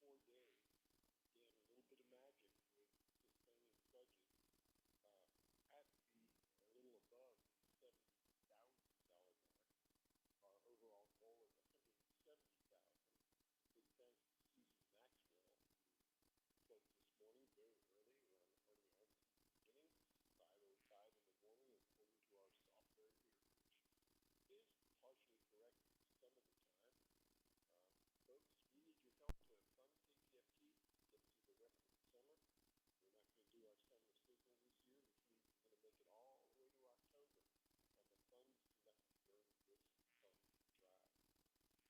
4 days. Again, a little bit of magic with sustaining budget at a little above the $70,000 mark. Our overall goal is 170,000. Big thanks to Susan Maxwell, who spoke this morning very early. We're on early hours at the beginning, 5:05 in the morning, according to our software here, which is partially correct some of the time. Folks, we need your help to fund KPFT, get through the rest of the summer. We're not going to do our summer sizzle this year, which means we're going to make it all the way to October on the funds left during this fund drive.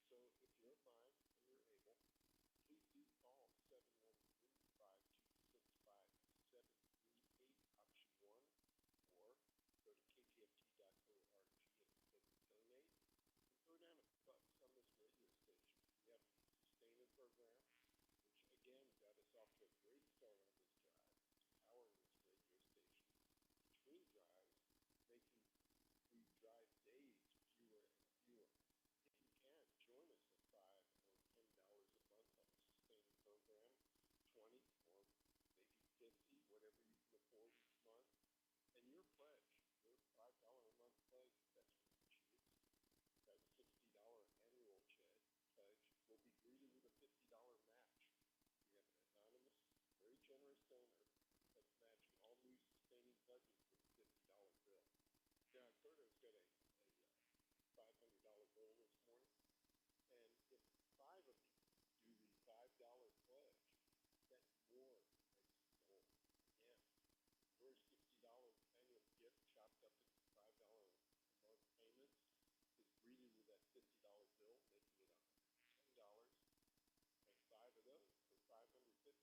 So if you don't mind and you're able, please do call 713-526-5738 option 1, or go to kpft.org and click donate, and throw down a buck on this radio station. We have a sustainer program, which again got us off to a great start on this drive, powering this radio station between drives, making the drive days fewer and fewer. If you can, join us at $5 or $10 a month on the sustaining program, 20 or maybe 50, whatever you can afford each month. And your pledge, your $5 a month pledge, that's really cheap. That $60 annual pledge will be greeted with a $50 match. We have an anonymous, very generous donor that's matching all new sustaining budgets with a $50 bill. Now, Curto's got a $500 goal this morning, and if 5 of you do the $5 pledge, that's more than the goal. Again, your $60 annual gift chopped up into $5 a month payments is greeted with that $50 bill, making it $110. And 5 of those for $550,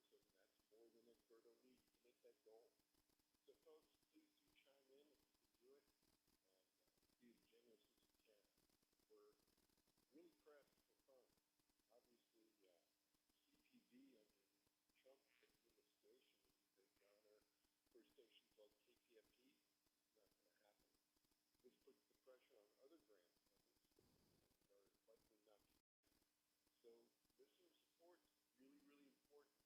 and that's more than Curto needs to make that goal. So, folks, please do chime in if you can do it, and be as generous as you can. We're really pressed for funds. Obviously, CPV under the Trump administration is a big honor for stations like KPFT. It's not going to happen. This puts the pressure on other grant funders that are likely not to. So listener support is really, really important.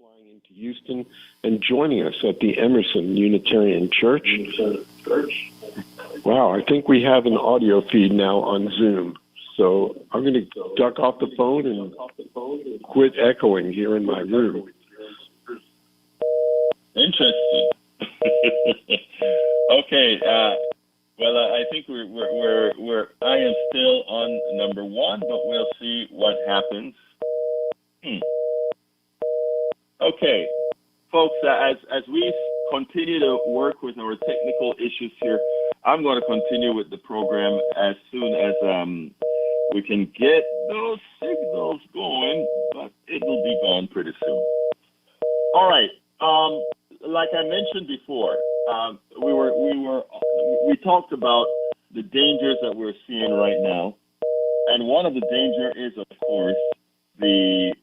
flying into Houston and joining us at the Emerson Unitarian Church. Wow, I think we have an audio feed now on Zoom. So I'm going to duck off the phone and quit echoing here in my room. Interesting. Okay. Well, I think we're. I am still on number one, but we'll see what happens. Okay, folks. As we continue to work with our technical issues here, I'm going to continue with the program as soon as we can get those signals going, but it will be gone pretty soon. All right. Like I mentioned before, we talked about the dangers that we're seeing right now, and one of the danger is, of course, the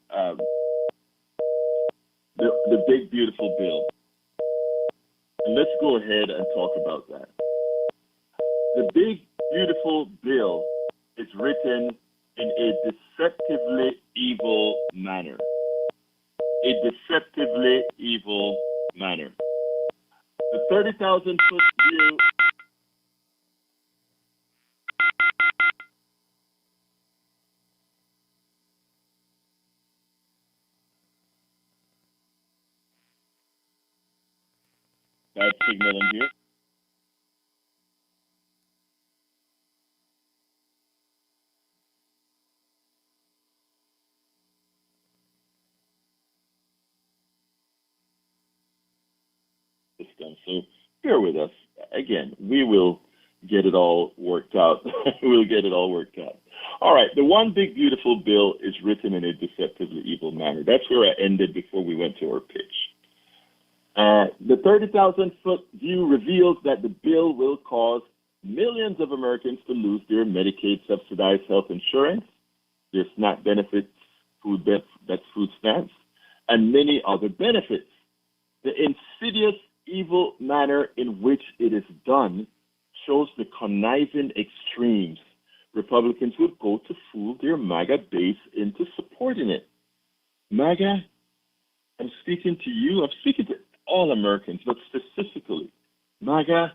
big beautiful bill. And let's go ahead and talk about that. The big beautiful bill is written in a deceptively evil manner. A deceptively evil manner. The 30,000-foot view. Bad signal in here. So bear with us. Again, we will get it all worked out. We'll get it all worked out. All right. The one big beautiful bill is written in a deceptively evil manner. That's where I ended before we went to our pitch. The 30,000-foot view reveals that the bill will cause millions of Americans to lose their Medicaid subsidized health insurance, their SNAP benefits, food stamps, and many other benefits. The insidious evil manner in which it is done shows the conniving extremes Republicans would go to fool their MAGA base into supporting it. MAGA, I'm speaking to you. I'm speaking to all Americans, but specifically, MAGA,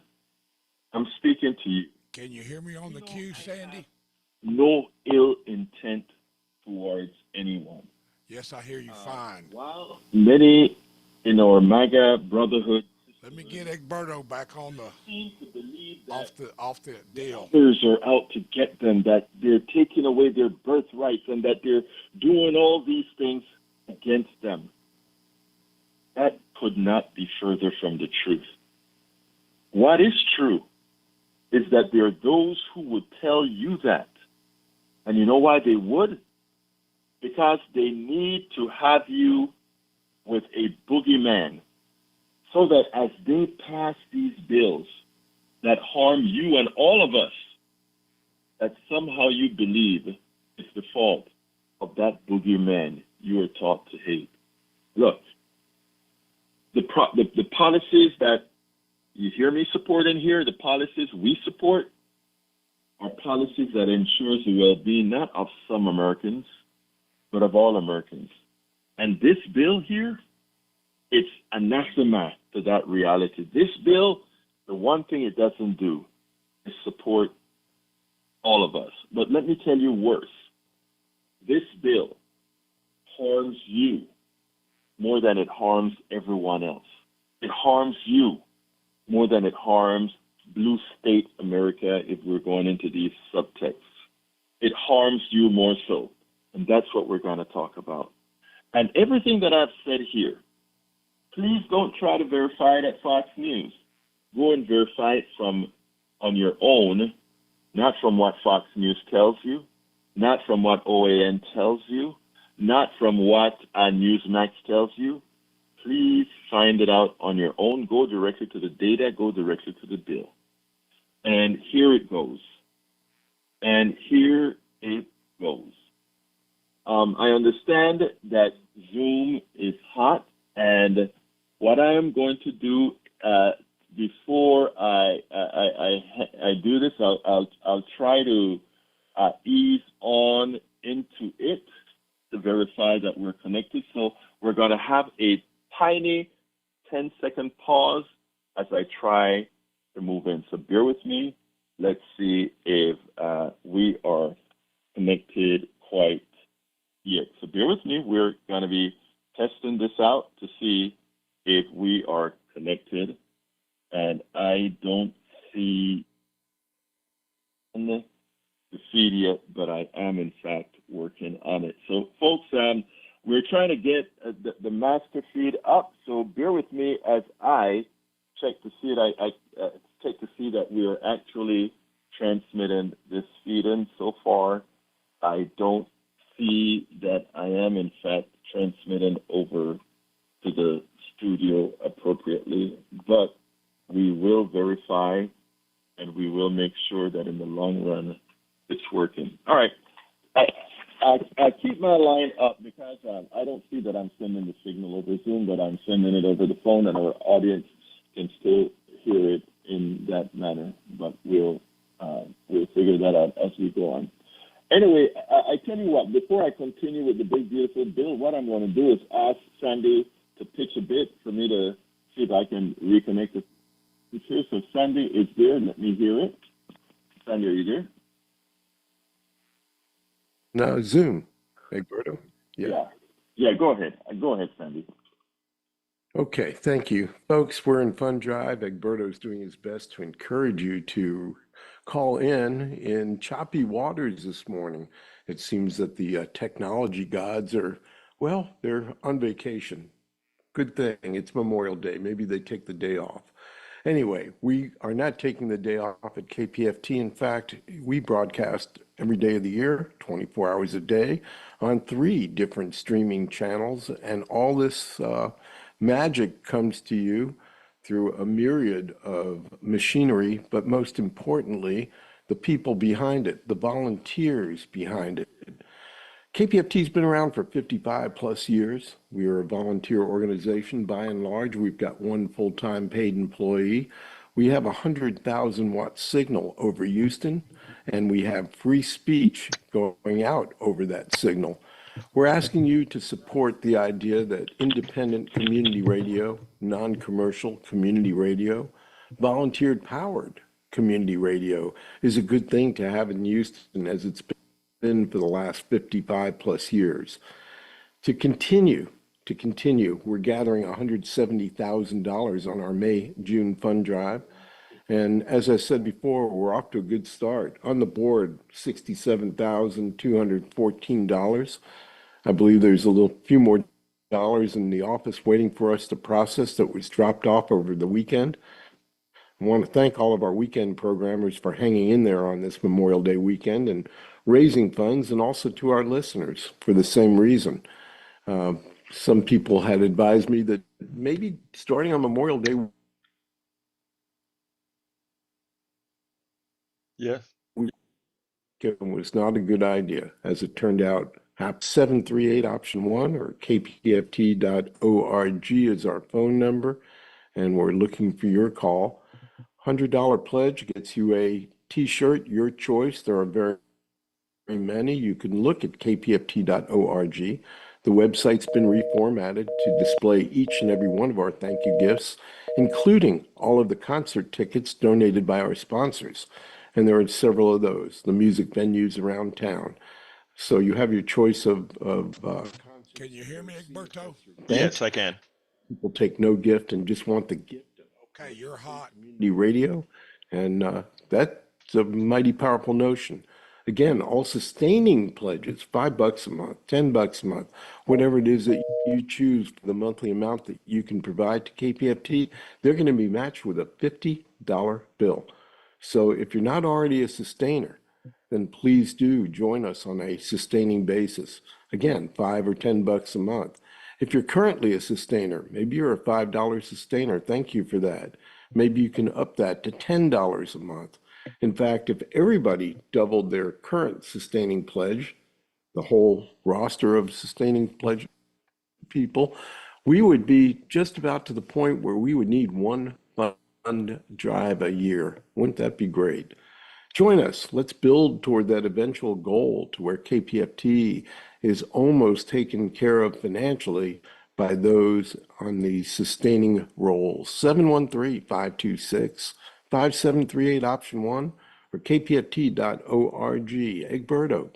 I'm speaking to you. Can you hear me on the queue, Sandy? No ill intent towards anyone. Yes, I hear you fine. While many in our MAGA brotherhood, let me get Egberto back on off the deal. Others are out to get them, that they're taking away their birthrights and that they're doing all these things against them. That could not be further from the truth. What is true is that there are those who would tell you that. And you know why they would? Because they need to have you with a boogeyman, so that as they pass these bills that harm you and all of us, that somehow you believe it's the fault of that boogeyman you are taught to hate. Look, the policies that you hear me supporting here, the policies we support, are policies that ensures the well-being not of some Americans, but of all Americans. And this bill here, it's anathema to that reality. This bill, the one thing it doesn't do is support all of us. But let me tell you worse. This bill harms you more than it harms everyone else. It harms you more than it harms blue state America if we're going into these subtexts. It harms you more so. And that's what we're going to talk about. And everything that I've said here, please don't try to verify it at Fox News. Go and verify it on your own, not from what Fox News tells you, not from what OAN tells you, not from what Newsmax tells you. Please find it out on your own. Go directly to the data. Go directly to the bill. And here it goes. And here it goes. I understand that Zoom is hot, and what I am going to do before I do this, I'll try to ease on into it to verify that we're connected. So We're going to have a tiny 10-second pause as I try to move in. So bear with me. Let's see if we are connected quite yet. So bear with me. We're going to be testing this out to see if we are connected. And I don't see the feed yet, but I am in fact working on it. So folks, we're trying to get the master feed up. So bear with me as I check to see it. I check to see that we are actually transmitting this feed in. So far, I don't see that I am in fact transmitting over to the studio appropriately, but we will verify and we will make sure that in the long run it's working. All right. I keep my line up because I don't see that I'm sending the signal over Zoom, but I'm sending it over the phone, and our audience can still hear it in that manner. But we'll figure that out as we go on. Anyway, I tell you what, before I continue with the big, beautiful bill, what I'm going to do is ask Sandy to pitch a bit for me to see if I can reconnect it here. So Sandy is there. Let me hear it. Sandy, are you there? No, Zoom, Egberto. Yeah, go ahead. Go ahead, Sandy. Okay, thank you. Folks, we're in Fund Drive. Egberto's doing his best to encourage you to call in choppy waters this morning. It seems that the technology gods are, well, they're on vacation. Good thing. It's Memorial Day. Maybe they take the day off. Anyway, we are not taking the day off at KPFT. In fact, we broadcast every day of the year, 24 hours a day, on 3 different streaming channels. And all this magic comes to you through a myriad of machinery, but most importantly, the people behind it, the volunteers behind it. KPFT's been around for 55 plus years. We are a volunteer organization. By and large, we've got 1 full-time paid employee. We have a 100,000 watt signal over Houston, and we have free speech going out over that signal. We're asking you to support the idea that independent community radio, non-commercial community radio, volunteer powered community radio is a good thing to have in Houston, as it's been for the last 55 plus years. To continue, we're gathering $170,000 on our May-June fund drive. And as I said before, we're off to a good start. On the board, $67,214. I believe there's a few more dollars in the office waiting for us to process that was dropped off over the weekend. I want to thank all of our weekend programmers for hanging in there on this Memorial Day weekend and raising funds, and also to our listeners for the same reason. Some people had advised me that maybe starting on Memorial Day was not a good idea. As it turned out, 738 option 1 or kpft.org is our phone number, and we're looking for your call. $100 pledge gets you a t-shirt, your choice. There are very many. You can look at kpft.org. The website's been reformatted to display each and every one of our thank you gifts, including all of the concert tickets donated by our sponsors. And there are several of those, the music venues around town. So you have your choice of Can you hear me, Egberto? Yes, I can. People take no gift and just want the gift of Okay, you're hot. community radio, and that's a mighty powerful notion. Again, all sustaining pledges, $5 a month, $10 a month, whatever it is that you choose for the monthly amount that you can provide to KPFT, they're going to be matched with a $50 bill. So if you're not already a sustainer, then please do join us on a sustaining basis. Again, $5 or $10 a month. If you're currently a sustainer, maybe you're a $5 sustainer, thank you for that. Maybe you can up that to $10 a month. In fact, if everybody doubled their current sustaining pledge, the whole roster of sustaining pledge people, we would be just about to the point where we would need 1 fund drive a year. Wouldn't that be great? Join us. Let's build toward that eventual goal to where KPFT is almost taken care of financially by those on the sustaining roles. 713-526-5738, option one, or kpft.org. Egberto,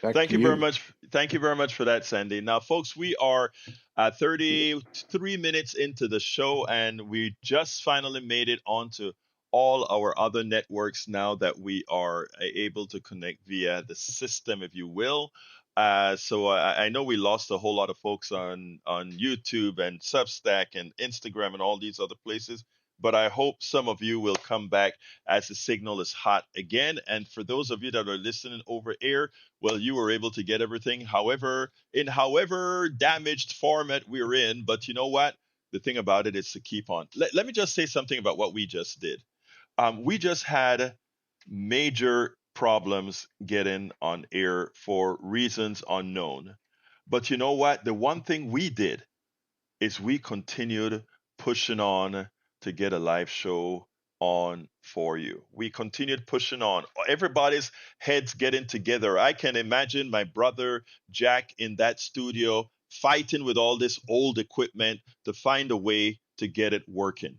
back Thank to you very you. much. Thank you very much for that, Sandy. Now, folks, we are 33 minutes into the show, and we just finally made it onto all our other networks now that we are able to connect via the system, if you will. So I know we lost a whole lot of folks on YouTube and Substack and Instagram and all these other places, but I hope some of you will come back as the signal is hot again. And for those of you that are listening over air, well, you were able to get everything, however damaged format we're in. But you know what? The thing about it is to keep on. Let me just say something about what we just did. We just had major problems getting on air for reasons unknown. But you know what? The one thing we did is we continued pushing on to get a live show on for you. We continued pushing on. Everybody's heads getting together. I can imagine my brother Jack in that studio fighting with all this old equipment to find a way to get it working.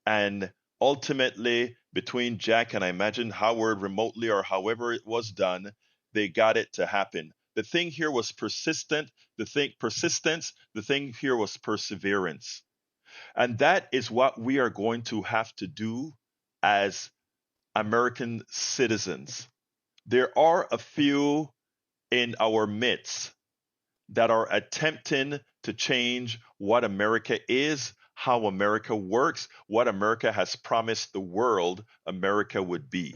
And ultimately, between Jack and I imagine Howard remotely or however it was done, they got it to happen. The thing here was persistence, the thing here was perseverance. And that is what we are going to have to do as American citizens. There are a few in our midst that are attempting to change what America is, how America works, what America has promised the world America would be.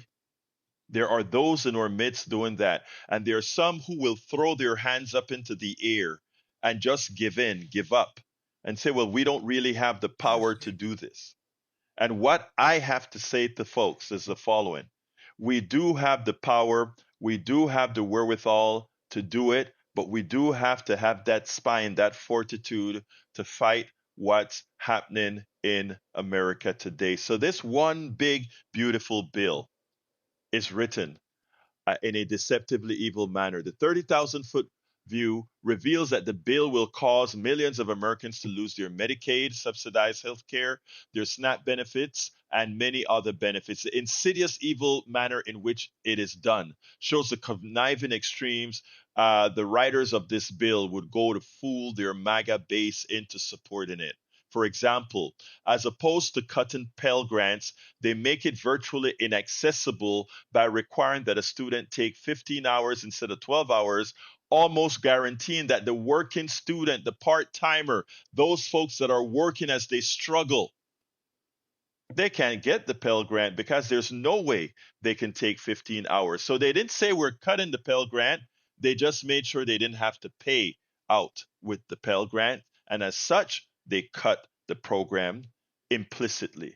There are those in our midst doing that. And there are some who will throw their hands up into the air and just give in, give up, and say, well, we don't really have the power to do this. And what I have to say to folks is the following: we do have the power, we do have the wherewithal to do it, but we do have to have that spine, that fortitude to fight what's happening in America today. So, this one big, beautiful bill is written in a deceptively evil manner. The 30,000-foot view reveals that the bill will cause millions of Americans to lose their Medicaid, subsidized health care, their SNAP benefits, and many other benefits. The insidious, evil manner in which it is done shows the conniving extremes. The writers of this bill would go to fool their MAGA base into supporting it. For example, as opposed to cutting Pell Grants, they make it virtually inaccessible by requiring that a student take 15 hours instead of 12 hours, almost guaranteeing that the working student, the part timer, those folks that are working as they struggle, they can't get the Pell Grant because there's no way they can take 15 hours. So they didn't say we're cutting the Pell Grant. They just made sure they didn't have to pay out with the Pell Grant. And as such, they cut the program implicitly.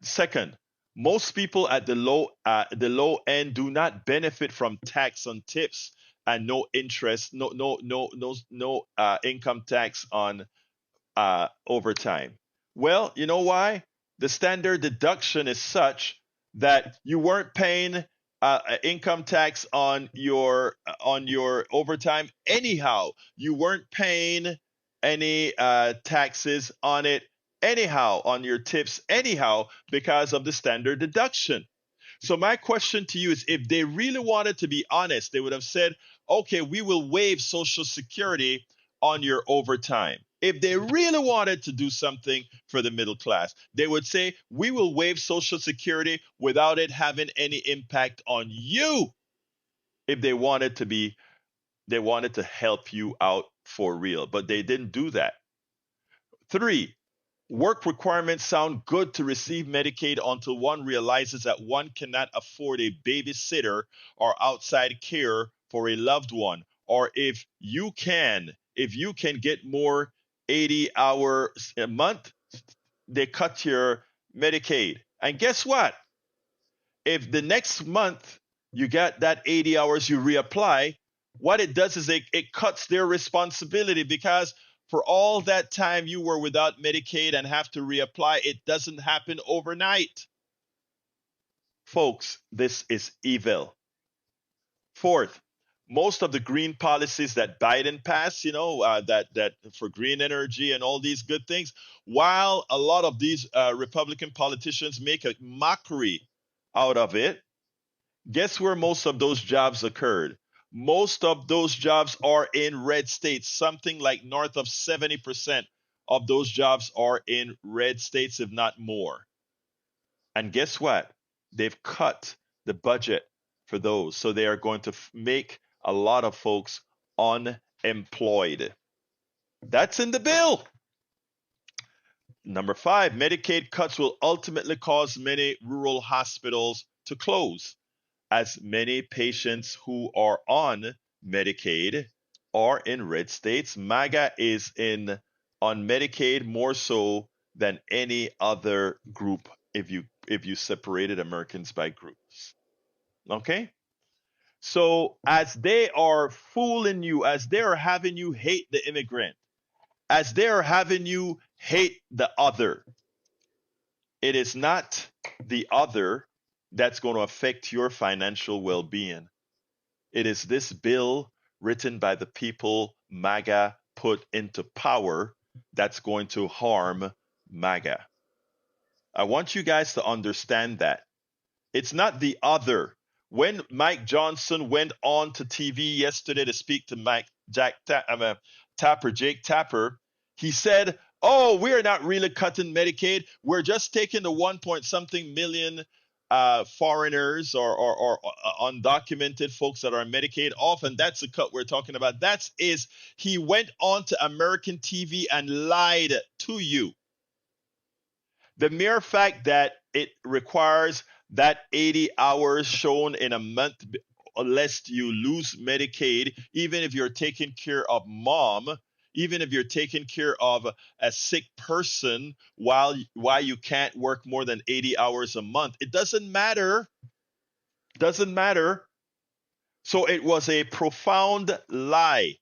Second, most people at the low end do not benefit from tax on tips and no interest, no income tax on overtime. Well, you know why? The standard deduction is such that you weren't paying income tax on your overtime anyhow. You weren't paying any taxes on it anyhow, on your tips anyhow, because of the standard deduction. So my question to you is, if they really wanted to be honest, they would have said, okay, we will waive Social Security on your overtime. If they really wanted to do something for the middle class, they would say, we will waive Social Security without it having any impact on you. If they wanted to help you out for real, but they didn't do that. Three, work requirements sound good to receive Medicaid until one realizes that one cannot afford a babysitter or outside care for a loved one. Or if you can get more 80 hours a month, they cut your Medicaid. And guess what? If the next month you get that 80 hours, you reapply, what it does is it cuts their responsibility, because for all that time you were without Medicaid and have to reapply, it doesn't happen overnight. Folks, this is evil. Fourth, most of the green policies that Biden passed, that for green energy and all these good things, while a lot of these Republican politicians make a mockery out of it, guess where most of those jobs occurred? Most of those jobs are in red states. Something like north of 70% of those jobs are in red states, if not more. And guess what? They've cut the budget for those. So they are going to make a lot of folks unemployed. That's in the bill. Number 5, Medicaid cuts will ultimately cause many rural hospitals to close, as many patients who are on Medicaid are in red states. MAGA is on Medicaid more so than any other group if you separated Americans by groups. Okay? So as they are fooling you, as they are having you hate the immigrant, as they are having you hate the other, it is not the other that's going to affect your financial well-being. It is this bill written by the people MAGA put into power that's going to harm MAGA. I want you guys to understand that. It's not the other. When Mike Johnson went on to TV yesterday to speak to Jake Tapper, he said, "Oh, we're not really cutting Medicaid. We're just taking the 1 point something million foreigners or undocumented folks that are on Medicaid off, and that's the cut we're talking about." He went on to American TV and lied to you. The mere fact that it requires that 80 hours shown in a month, lest you lose Medicaid, even if you're taking care of mom, even if you're taking care of a sick person while you can't work more than 80 hours a month, it doesn't matter. Doesn't matter. So it was a profound lie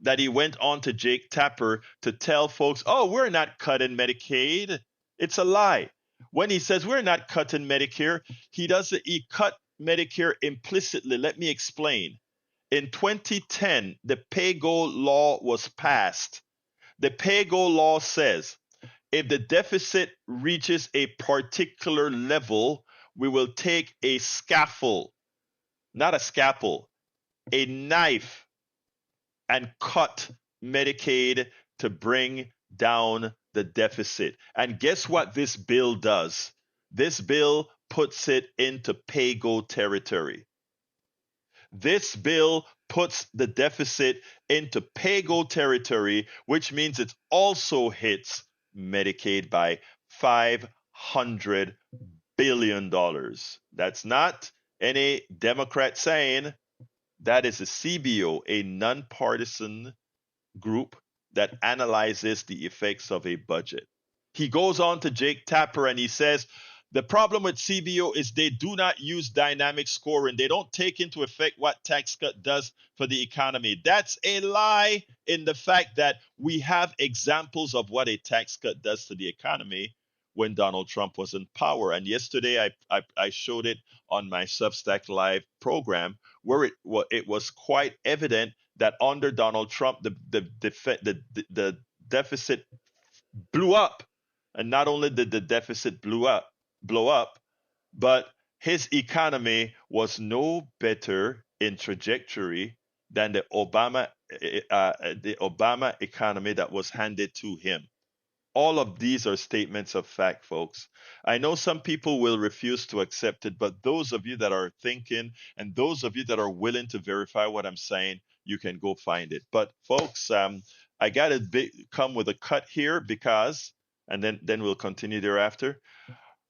that he went on to Jake Tapper to tell folks, "Oh, we're not cutting Medicaid." It's a lie. When he says we're not cutting Medicare, he cut Medicare implicitly. Let me explain. In 2010, the pay-go law was passed. The pay-go law says if the deficit reaches a particular level, we will take a scalpel, not a scalpel, a knife, and cut Medicaid to bring down the deficit. And guess what this bill does? This bill puts it into pay-go territory. This bill puts the deficit into pay-go territory, which means it also hits Medicaid by $500 billion. That's not any Democrat saying. That is a CBO, a nonpartisan group that analyzes the effects of a budget. He goes on to Jake Tapper and he says, the problem with CBO is they do not use dynamic scoring. They don't take into effect what tax cut does for the economy. That's a lie in the fact that we have examples of what a tax cut does to the economy when Donald Trump was in power. And yesterday I showed it on my Substack Live program where it was quite evident that under Donald Trump, the deficit blew up. And not only did the deficit blow up, but his economy was no better in trajectory than the Obama economy that was handed to him. All of these are statements of fact, folks. I know some people will refuse to accept it, but those of you that are thinking and those of you that are willing to verify what I'm saying, you can go find it. But folks, I got to come with a cut here because, and then we'll continue thereafter.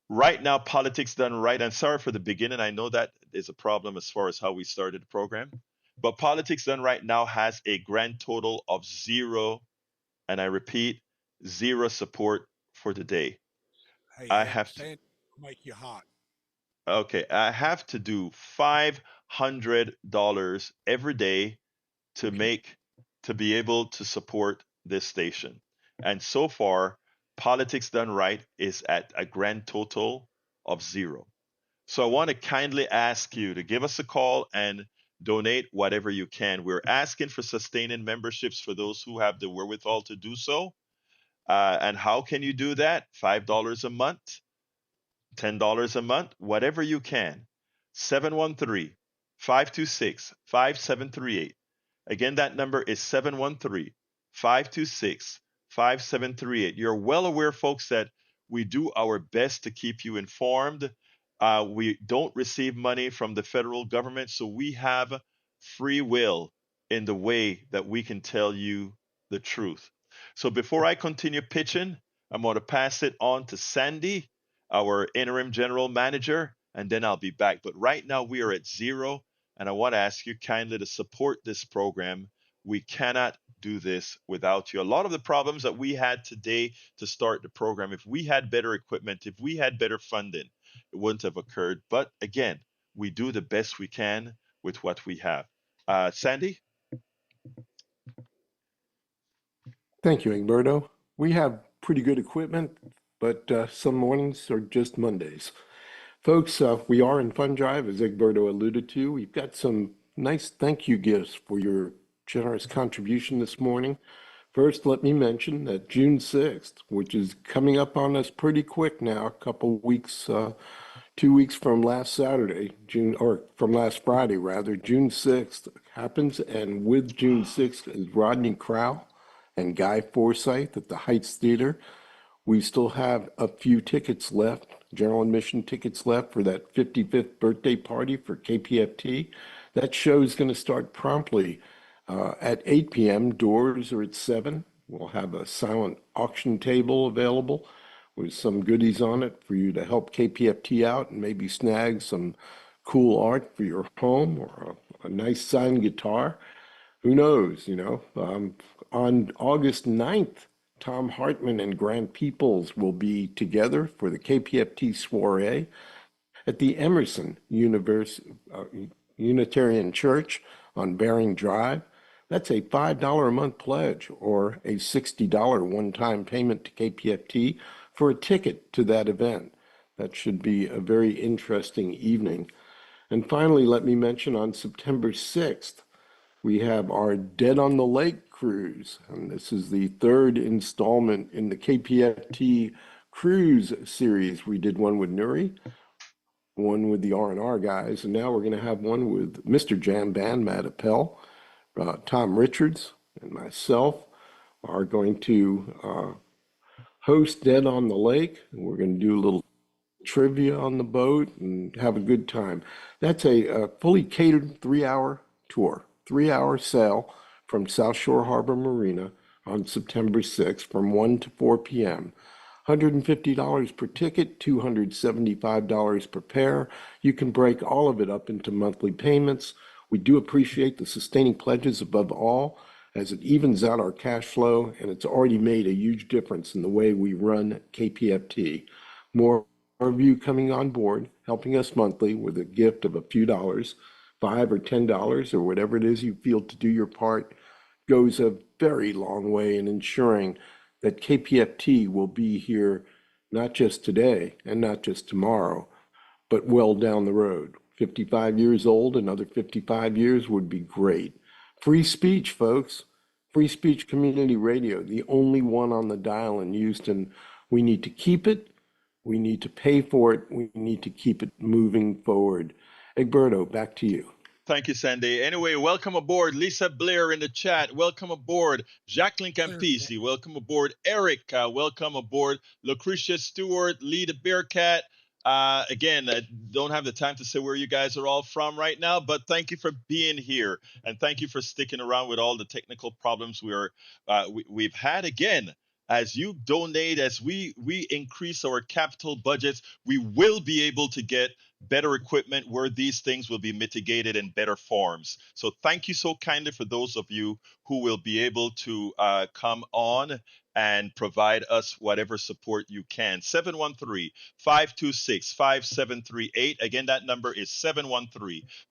Right now, politics done right. I'm sorry for the beginning. I know that is a problem as far as how we started the program. But politics done right now has a grand total of 0, and I repeat, 0 support for today. Hey, I Ed, have to, saying make you hot. okay, I have to do $500 every day to be able to support this station. And so far, Politics Done Right is at a grand total of 0. So I want to kindly ask you to give us a call and donate whatever you can. We're asking for sustaining memberships for those who have the wherewithal to do so. And how can you do that? $5 a month, $10 a month, whatever you can. 713-526-5738. Again, that number is 713-526-5738. You're well aware, folks, that we do our best to keep you informed. We don't receive money from the federal government, so we have free will in the way that we can tell you the truth. So before I continue pitching, I'm going to pass it on to Sandy, our interim general manager, and then I'll be back. But right now we are at zero, and I want to ask you kindly to support this program. We cannot do this without you. A lot of the problems that we had today to start the program, if we had better equipment, if we had better funding, it wouldn't have occurred. But again, we do the best we can with what we have. Sandy? Thank you, Egberto. We have pretty good equipment, but some mornings are just Mondays. Folks, we are in Fund Drive, as Egberto alluded to. We've got some nice thank you gifts for your generous contribution this morning. First, let me mention that June 6th, which is coming up on us pretty quick now, a couple weeks, 2 weeks from last Saturday, from last Friday rather, June 6th happens, and with June 6th is Rodney Crowell and Guy Forsyth at the Heights Theater. We still have a few tickets left, general admission tickets left for that 55th birthday party for KPFT. That show is going to start promptly at 8 p.m. Doors are at 7. We'll have a silent auction table available with some goodies on it for you to help KPFT out and maybe snag some cool art for your home or a nice signed guitar. Who knows, On August 9th, Tom Hartman and Grant Peoples will be together for the KPFT soiree at the Emerson Unitarian Church on Bering Drive. That's a $5 a month pledge or a $60 one-time payment to KPFT for a ticket to that event. That should be a very interesting evening. And finally, let me mention on September 6th, we have our Dead on the Lake cruise, and this is the third installment in the KPFT cruise series. We did one with Nuri, one with the R&R guys, and now we're going to have one with Mr. Jam Band, Matt Appel. Tom Richards and myself are going to host Dead on the Lake. We're going to do a little trivia on the boat and have a good time. That's a fully catered 3-hour tour. 3-hour sail from South Shore Harbor Marina on September 6th from 1 to 4 p.m. $150 per ticket, $275 per pair. You can break all of it up into monthly payments. We do appreciate the sustaining pledges above all, as it evens out our cash flow, and it's already made a huge difference in the way we run KPFT. More of you coming on board, helping us monthly with a gift of a few dollars, $5 or $10 or whatever it is you feel to do your part, goes a very long way in ensuring that KPFT will be here not just today and not just tomorrow, but well down the road. 55 years old, another 55 years would be great. Free speech, folks. Free speech community radio, the only one on the dial in Houston. We need to keep it. We need to pay for it. We need to keep it moving forward. Egberto, back to you. Thank you, Sandy. Anyway, welcome aboard Lisa Blair in the chat. Welcome aboard Jacqueline Campisi. Welcome aboard Eric. Welcome aboard Lucretia Stewart, Lee the Bearcat. Again, I don't have the time to say where you guys are all from right now, but thank you for being here and thank you for sticking around with all the technical problems we've had. Again, as you donate, as we increase our capital budgets, we will be able to get better equipment where these things will be mitigated in better forms. So thank you so kindly for those of you who will be able to come on and provide us whatever support you can. 713-526-5738. Again, that number is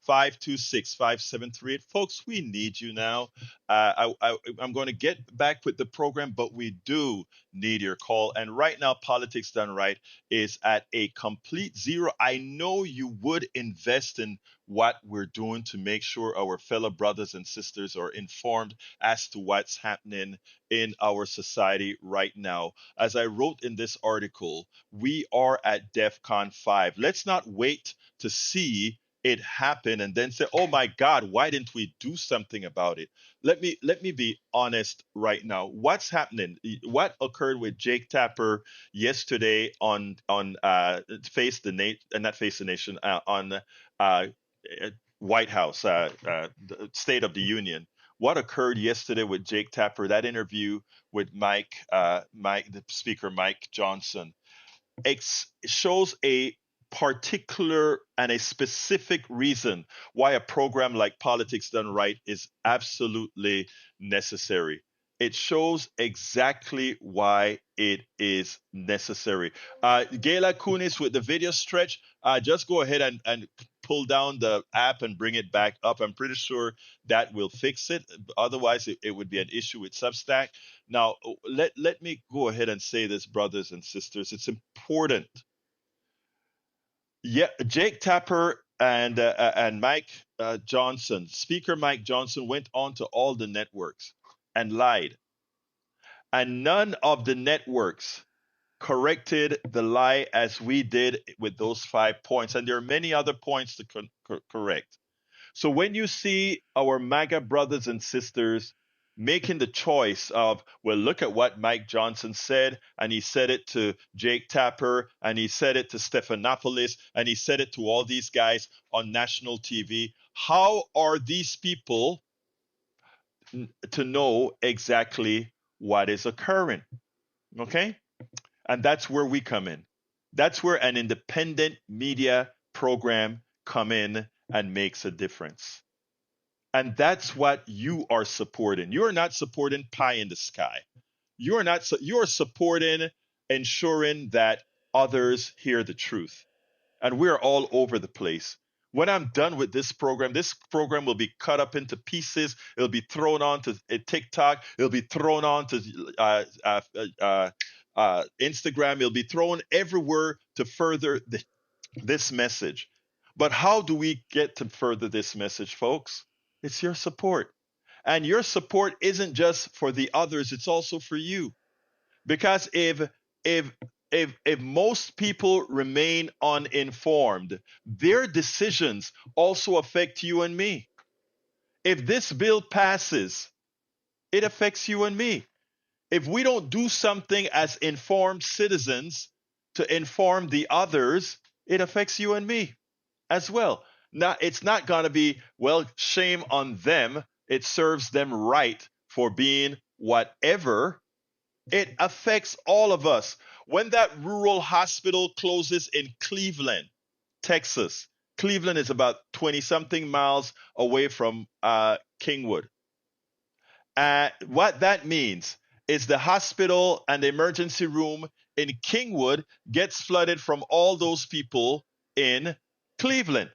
713-526-5738. Folks, we need you now. I'm going to get back with the program, but we do need your call. And right now, Politics Done Right is at a complete zero. I know you would invest in what we're doing to make sure our fellow brothers and sisters are informed as to what's happening in our society right now. As I wrote in this article, we are at DEFCON 5. Let's not wait to see it happen and then say, "Oh my God, why didn't we do something about it?" Let me be honest right now. What's happening? What occurred with Jake Tapper yesterday on Face the Nation, not Face the Nation, on uh, White House, the State of the Union. What occurred yesterday with Jake Tapper? That interview with the speaker, Mike Johnson, shows a particular and a specific reason why a program like Politics Done Right is absolutely necessary. It shows exactly why it is necessary. Gayla Kunis with the video stretch, just go ahead and pull down the app and bring it back up. I'm pretty sure that will fix it. Otherwise, it would be an issue with Substack. Now, let me go ahead and say this, brothers and sisters. It's important. Yeah, Jake Tapper and Mike Johnson, Speaker Mike Johnson, went on to all the networks and lied, and none of the networks corrected the lie as we did with those 5 points. And there are many other points to correct. So when you see our MAGA brothers and sisters making the choice of, well, look at what Mike Johnson said, and he said it to Jake Tapper, and he said it to Stephanopoulos, and he said it to all these guys on national TV. How are these people to know exactly what is occurring? Okay? And that's where we come in. That's where an independent media program come in and makes a difference. And that's what you are supporting. You are not supporting pie in the sky. You are not. You are supporting ensuring that others hear the truth. And we're all over the place. When I'm done with this program will be cut up into pieces. It'll be thrown onto TikTok. It'll be thrown onto Instagram. It'll be thrown everywhere to further this message. But how do we get to further this message, folks? It's your support. And your support isn't just for the others, it's also for you. Because if if most people remain uninformed, their decisions also affect you and me. If this bill passes, it affects you and me. If we don't do something as informed citizens to inform the others, it affects you and me as well. Now, it's not going to be, well, shame on them. It serves them right for being whatever. It affects all of us. When that rural hospital closes in Cleveland, Texas, Cleveland is about 20 something miles away from Kingwood. What that means is the hospital and the emergency room in Kingwood gets flooded from all those people in Cleveland.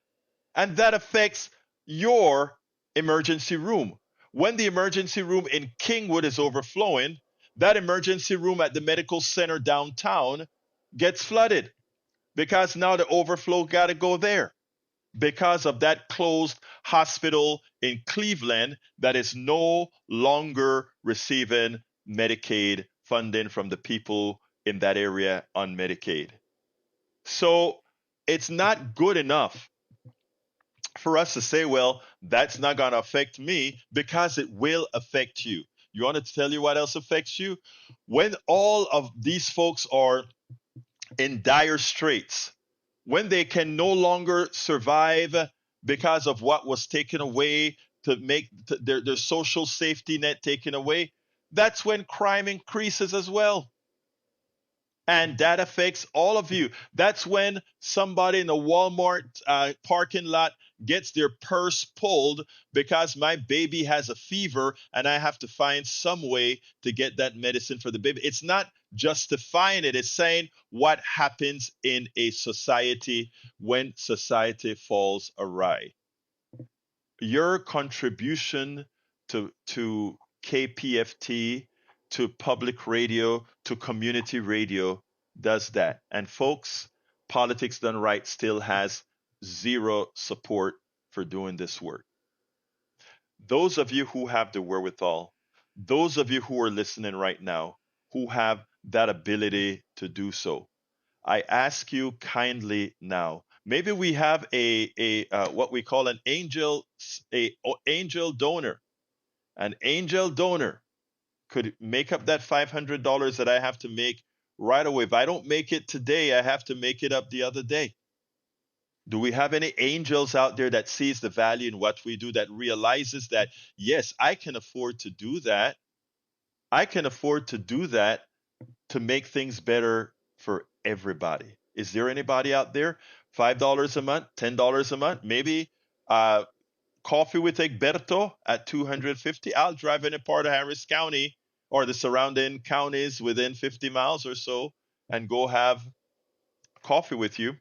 And that affects your emergency room. When the emergency room in Kingwood is overflowing, that emergency room at the medical center downtown gets flooded because now the overflow got to go there because of that closed hospital in Cleveland that is no longer receiving Medicaid funding from the people in that area on Medicaid. So it's not good enough for us to say, well, that's not going to affect me, because it will affect you. You want to tell you what else affects you? When all of these folks are in dire straits, when they can no longer survive because of what was taken away, to make their social safety net taken away, that's when crime increases as well. And that affects all of you. That's when somebody in a Walmart parking lot gets their purse pulled because my baby has a fever and I have to find some way to get that medicine for the baby. It's not justifying it, it's saying what happens in a society when society falls awry. Your contribution to KPFT to public radio, to community radio does that. And folks, Politics Done Right still has zero support for doing this work. Those of you who have the wherewithal, those of you who are listening right now, who have that ability to do so, I ask you kindly now. Maybe we have a what we call an angel donor. An angel donor could make up that $500 that I have to make right away. If I don't make it today, I have to make it up the other day. Do we have any angels out there that sees the value in what we do, that realizes that, yes, I can afford to do that? I can afford to do that to make things better for everybody. Is there anybody out there? $5 a month, $10 a month, maybe coffee with Egberto at 250. I'll drive any part of Harris County or the surrounding counties within 50 miles or so and go have coffee with you.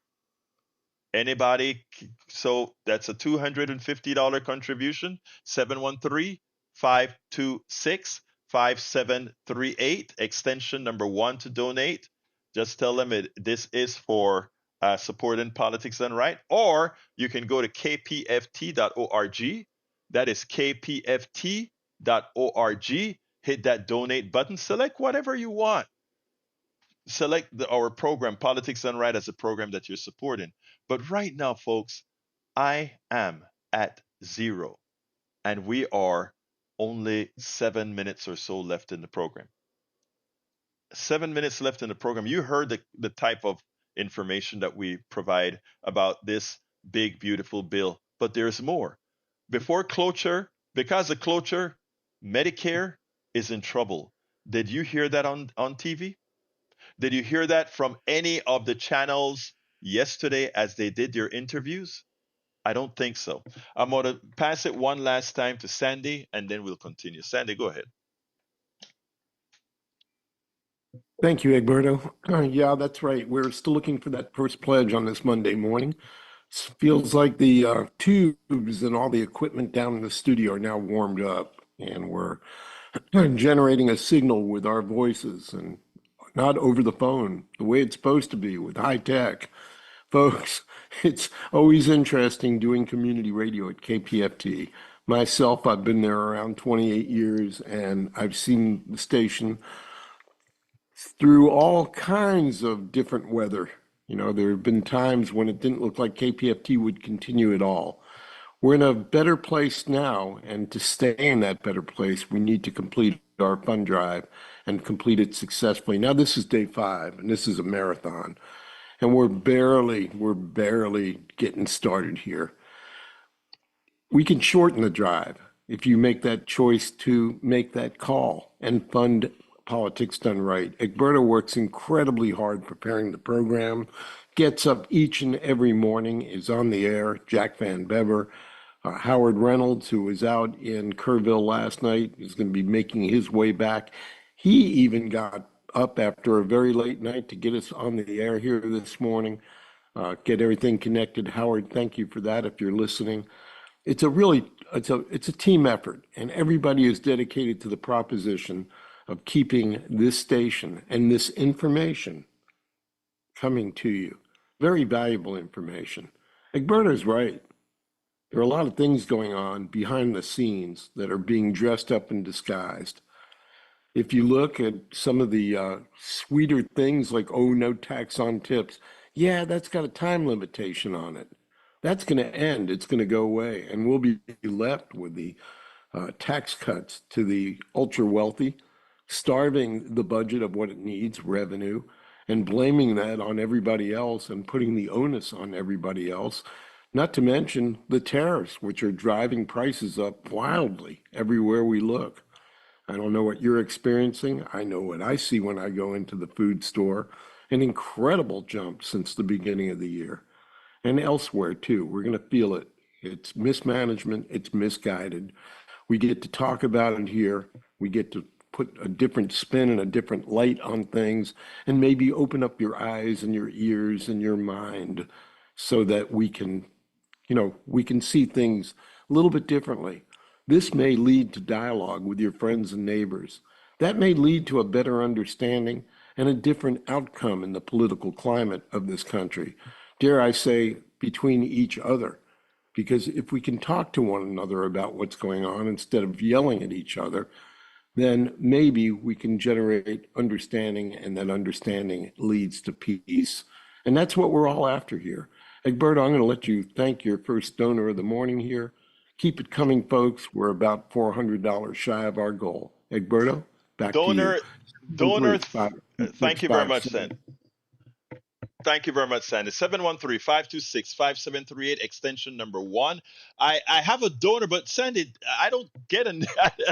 Anybody? So that's a $250 contribution. 713-526-5738, extension number 1 to donate. Just tell them this is for supporting Politics Done Right. Or you can go to kpft.org. That is kpft.org. Hit that donate button. Select whatever you want. Select our program, Politics Done Right, as a program that you're supporting. But right now, folks, I am at zero, and we are only 7 minutes or so left in the program. 7 minutes left in the program. You heard the type of information that we provide about this big, beautiful bill, but there's more. Before cloture, because of cloture, Medicare is in trouble. Did you hear that on TV? Did you hear that from any of the channels yesterday as they did their interviews? I don't think so. I'm going to pass it one last time to Sandy, and then we'll continue. Sandy, go ahead. Thank you, Egberto. Yeah, that's right. We're still looking for that first pledge on this Monday morning. Feels like the tubes and all the equipment down in the studio are now warmed up, and we're generating a signal with our voices and not over the phone, the way it's supposed to be with high tech. Folks, it's always interesting doing community radio at KPFT. Myself, I've been there around 28 years, and I've seen the station through all kinds of different weather. You know, there have been times when it didn't look like KPFT would continue at all. We're in a better place now, and to stay in that better place, we need to complete our fund drive and complete it successfully. Now, this is day 5, and this is a marathon, and we're barely getting started here. We can shorten the drive if you make that choice to make that call and fund Politics Done Right. Egberto works incredibly hard preparing the program, gets up each and every morning, is on the air. Jack Van Bever, Howard Reynolds, who was out in Kerrville last night, is going to be making his way back. He even got up after a very late night to get us on the air here this morning, get everything connected. Howard, thank you for that if you're listening. It's a team effort, and everybody is dedicated to the proposition of keeping this station and this information coming to you. Very valuable information. Egberto's right. There are a lot of things going on behind the scenes that are being dressed up and disguised. If you look at some of the sweeter things like, oh, no tax on tips, yeah, that's got a time limitation on it. That's going to end. It's going to go away. And we'll be left with the tax cuts to the ultra wealthy, starving the budget of what it needs, revenue, and blaming that on everybody else and putting the onus on everybody else. Not to mention the tariffs, which are driving prices up wildly everywhere we look. I don't know what you're experiencing. I know what I see when I go into the food store. An incredible jump since the beginning of the year. And elsewhere too. We're going to feel it. It's mismanagement. It's misguided. We get to talk about it here. We get to put a different spin and a different light on things and maybe open up your eyes and your ears and your mind so that we can see things a little bit differently. This may lead to dialogue with your friends and neighbors. That may lead to a better understanding and a different outcome in the political climate of this country. Dare I say, between each other. Because if we can talk to one another about what's going on instead of yelling at each other, then maybe we can generate understanding, and that understanding leads to peace. And that's what we're all after here. Egberto, I'm going to let you thank your first donor of the morning here. Keep it coming, folks. We're about $400 shy of our goal. Egberto, back to you. Donor, donor, thank you very much, 713-567. Sen. Thank you very much, Sandy. 713-526-5738, extension number 1. I have a donor, but Sandy, I don't get a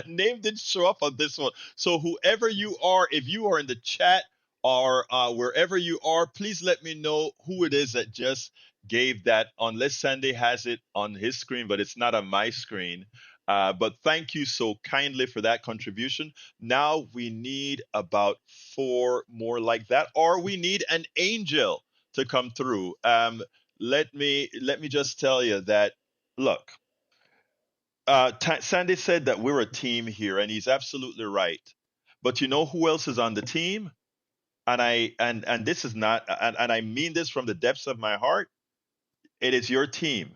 name didn't show up on this one. So whoever you are, if you are in the chat or wherever you are, please let me know who it is that just gave that, unless Sandy has it on his screen, but it's not on my screen. But thank you so kindly for that contribution. Now we need about 4 more like that, or we need an angel to come through. Let me just tell you that. Look, Sandy said that we're a team here, and he's absolutely right. But you know who else is on the team? And this is not, and I mean this from the depths of my heart. It is your team.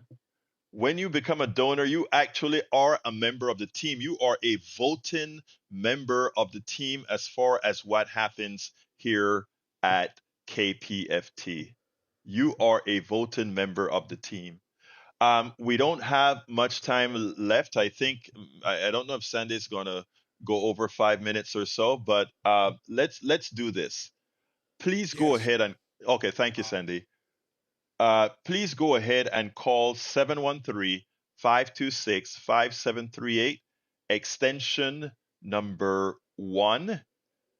When you become a donor, you actually are a member of the team. You are a voting member of the team as far as what happens here at KPFT. You are a voting member of the team. We don't have much time left. I think I don't know if Sandy's gonna go over 5 minutes or so, but let's do this. Please go Yes. ahead and okay. Thank you, Sandy. Please go ahead and call 713-526-5738, extension number 1,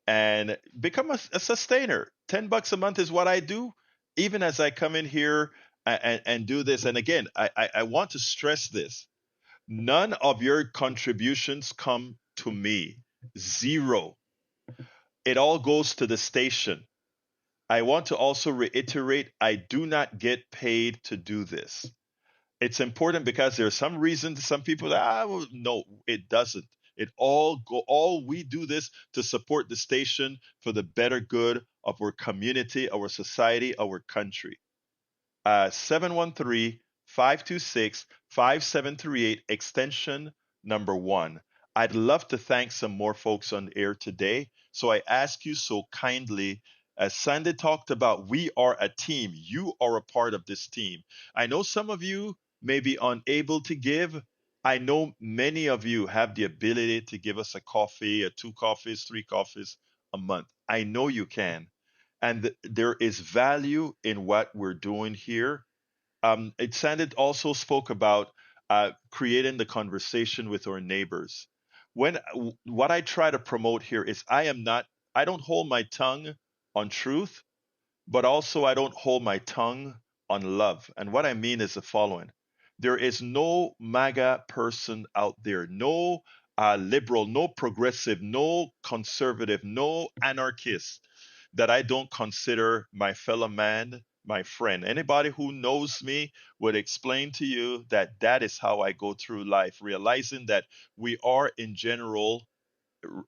and become a sustainer. $10 a month is what I do, even as I come in here and do this. And again, I want to stress this. None of your contributions come to me. Zero. It all goes to the station. I want to also reiterate, I do not get paid to do this. It's important because there are some reasons some people well, no, it doesn't. All we do this to support the station for the better good of our community, our society, our country. 713-526-5738, extension number 1. I'd love to thank some more folks on air today. So I ask you so kindly, as Sandy talked about, we are a team. You are a part of this team. I know some of you may be unable to give. I know many of you have the ability to give us a coffee, 2 coffees, 3 coffees a month. I know you can. And there is value in what we're doing here. Sandit also spoke about creating the conversation with our neighbors. What I try to promote here is I don't hold my tongue on truth, but also I don't hold my tongue on love. And what I mean is the following: there is no MAGA person out there, no liberal, no progressive, no conservative, no anarchist that I don't consider my fellow man, my friend. Anybody who knows me would explain to you that that is how I go through life, realizing that we are in general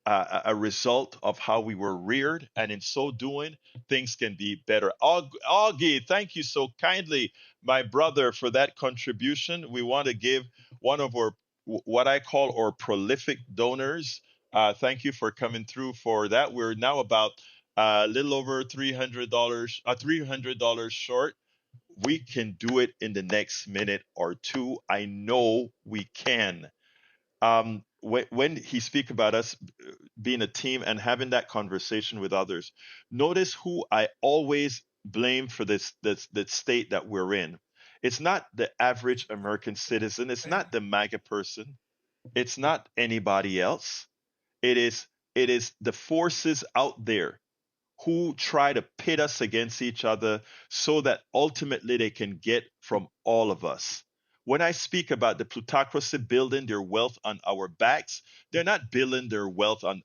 a result of how we were reared, and in so doing, things can be better. Augie, thank you so kindly, my brother, for that contribution. We want to give one of our what I call our prolific donors. Thank you for coming through for that. We're now about a little over $300, $300 short. We can do it in the next minute or two. I know we can. When he speak about us being a team and having that conversation with others, notice who I always blame for this state that we're in. It's not the average American citizen. It's not the MAGA person. It's not anybody else. It is the forces out there who try to pit us against each other so that ultimately they can get from all of us. When I speak about the plutocracy building their wealth on our backs, they're not building their wealth on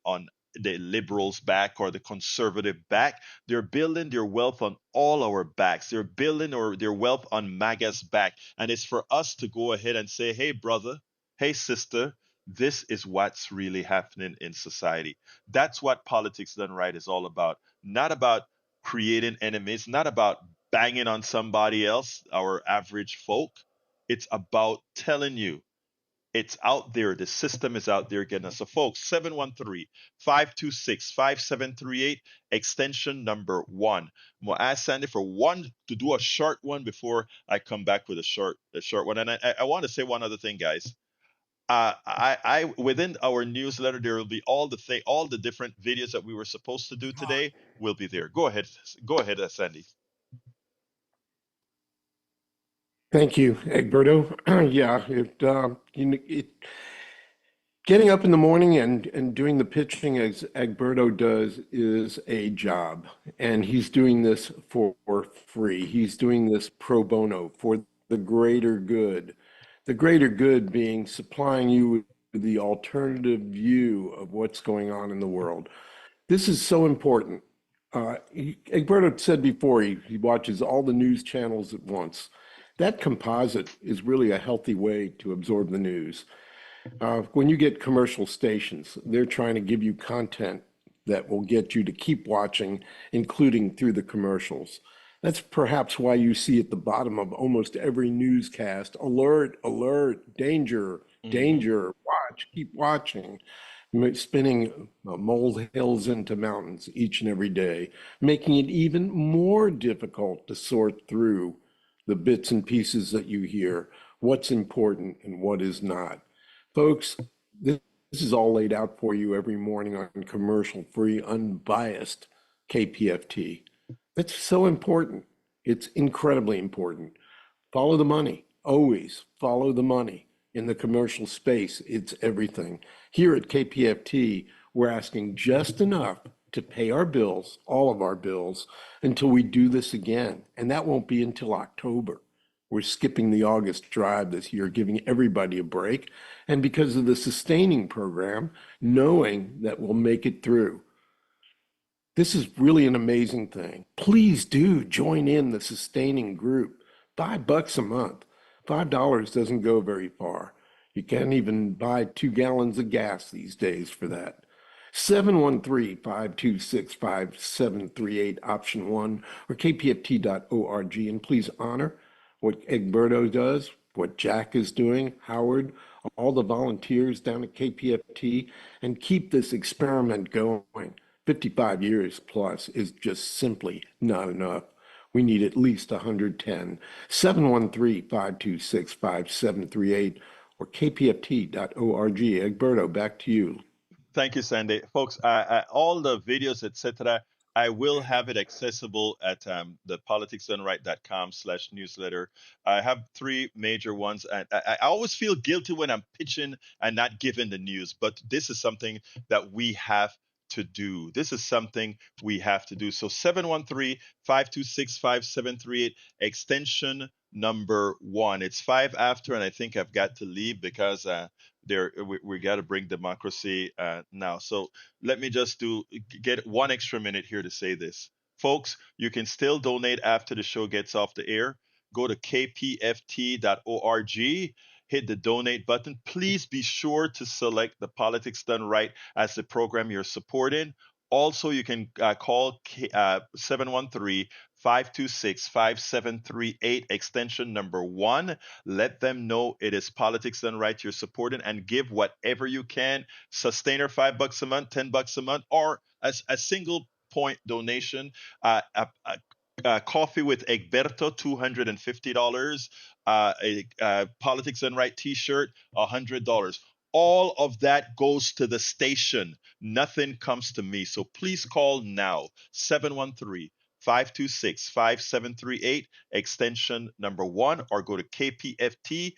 the liberals' back or the conservative back. They're building their wealth on all our backs. They're building their wealth on MAGA's back. And it's for us to go ahead and say, hey, brother, hey, sister, this is what's really happening in society. That's what Politics Done Right is all about. Not about creating enemies, not about banging on somebody else, our average folk. It's about telling you it's out there. The system is out there getting us. So, folks, 713-526-5738, extension number 1. I'm going to ask Sandy for one to do a short one before I come back with a short one. And I want to say one other thing, guys. I within our newsletter there will be all the different videos that we were supposed to do today will be there. Go ahead, Sandy. Thank you, Egberto. Yeah, getting up in the morning and doing the pitching as Egberto does is a job, and he's doing this for free. He's doing this pro bono for the greater good. The greater good being supplying you with the alternative view of what's going on in the world. This is so important. Egberto said before he watches all the news channels at once. That composite is really a healthy way to absorb the news. When you get commercial stations, they're trying to give you content that will get you to keep watching, including through the commercials. That's perhaps why you see at the bottom of almost every newscast, alert, alert, danger, Mm-hmm. danger, watch, keep watching, spinning molehills into mountains each and every day, making it even more difficult to sort through the bits and pieces that you hear, what's important and what is not. Folks, this is all laid out for you every morning on commercial-free, unbiased KPFT. That's so important. It's incredibly important. Follow the money. Always follow the money. In the commercial space, it's everything. Here at KPFT, we're asking just enough to pay our bills, all of our bills, until we do this again. And that won't be until October. We're skipping the August drive this year, giving everybody a break. And because of the sustaining program, knowing that we'll make it through. This is really an amazing thing. Please do join in the sustaining group. $5 a month. $5 doesn't go very far. You can't even buy 2 gallons of gas these days for that. 713-526-5738, option 1, or kpft.org. And please honor what Egberto does, what Jack is doing, Howard, all the volunteers down at KPFT, and keep this experiment going. 55 years plus is just simply not enough. We need at least 110. 713-526-5738 or kpft.org. Egberto, back to you. Thank you, Sandy. Folks, all the videos, etc., I will have it accessible at the politicsdoneright.com/newsletter. I have three major ones, and I always feel guilty when I'm pitching and not giving the news, but this is something that we have to do. This is something we have to do. So 713-526-5738, extension number 1. It's 5 after, and I think I've got to leave because we got to bring democracy now. So let me just get one extra minute here to say this. Folks, you can still donate after the show gets off the air. Go to kpft.org, hit the donate button. Please be sure to select the Politics Done Right as the program you're supporting. Also, you can call 713-526-5738, extension number 1. Let them know it is Politics Done Right you're supporting, and give whatever you can. Sustainer, $5 a month, $10 a month, or as a single point donation. Coffee with Egberto, $250. A Politics Done Right T-shirt, $100. All of that goes to the station. Nothing comes to me. So please call now, 713-526-5738, extension number 1, or go to kpft.org,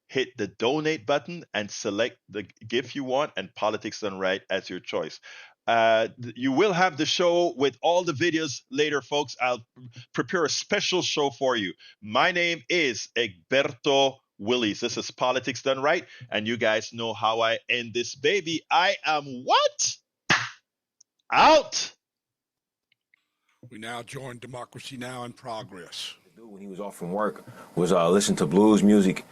hit the donate button, and select the gift you want and Politics Done Right as your choice. You will have the show with all the videos later, folks. I'll prepare a special show for you. My name is Egberto Willies. This is Politics Done Right, and you guys know how I end this baby. I am what? Out. We now join Democracy Now! In progress. When he was off from work was listen to blues music